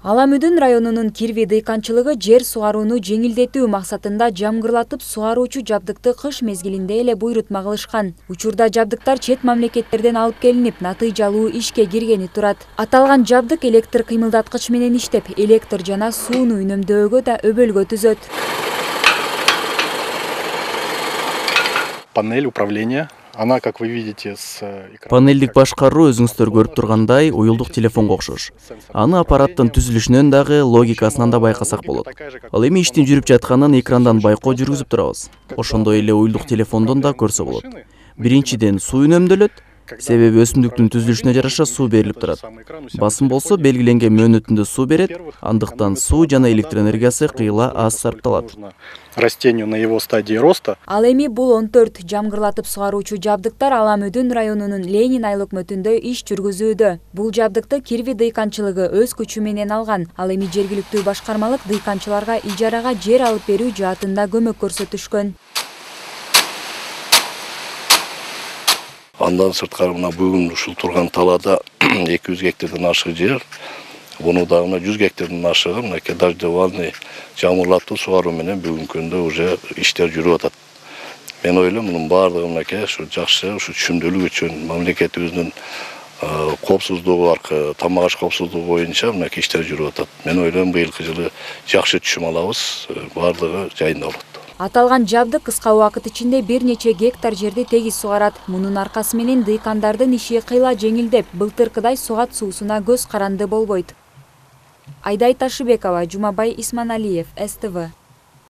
Аламүдүн районунун Кирви дыйканчылыгы жер суарууну жеңилдетүү максатында жамгырлатып суаруучу жабдыкты кыш мезгилинде эле буйрутма кылышкан. Учурда жабдыктар чет мамлекеттерден алып келинип, натыйжалуу ишке киргени турат. Аталган жабдык электр кыймылдаткыч менен иштеп, электр жана сууну үнөмдөөгө да өбөлгө түзөт. Панель управления. Она, как вы видите, Панелдик башкаруу өзүңүздөр көрүп тургандай уюлдук телефонго окшош. Аны аппараттын түзүлүшүнөн дагы логикасынан да байкасак болот. Ал эми иштин жүрүп жатканын экрандан байкоо жүргүзүп турабыз. Ошондой эле уюлдук телефондон да көрсө болот. Биринчиден суу үнөмдөлөт, себеби өсүмдүктүн түзүлүшүнө жараша суу берилип турат. Басым болсо белгиленген мөөнөтүндө суу берет, андыктан суу жана электр энергиясы кыйла аз сарпталат. Растению на его стадии роста. Ал эми бул 14 жамгырлатып суаруучу жабдыктар Аламүдүн районунун Ленин айыл өкмөтүндө иш жүргүзүүдө. Бул жабдыкты Кирви дыйканчылыгы өз күчү менен алган. Ал эми жергиликтүү башкармалык дыйканчыларга ижарага жер алып берүү жаатында көмөк көрсөтүшкөн. Андан сырткары мына бүгүн ушул турган талаада 200 гектардан ашык жер, буну дагы 100 гектардан ашыгы мынакей дождевальный жамырлатуу суаруу менен бүгүнкү күндө уже иштер жүрүп атат. Мен ойлойм, мунун баардыгы мынакей ушу жакшы, ушу түшүмдүүлүк үчүн мамлекетибиздин коопсуздугу аркы, тамак аш коопсуздугу боюнча мынакей иштер жүрүп атат. Мен ойлойм, быйылкы жылы жакшы түшүм алабыз, баардыгы жайында болот. Аталган жабдык кыска убакыт ичинде бир нече гектар жерди тегиз сугарат. Мунун аркасы менен дыйкандардын иши кыйла жеңилдеп, былтыркыдай сугат суусуна көз каранды болбойт. Айдай Ташыбекова, Жумабай Исманалиев, СТВ.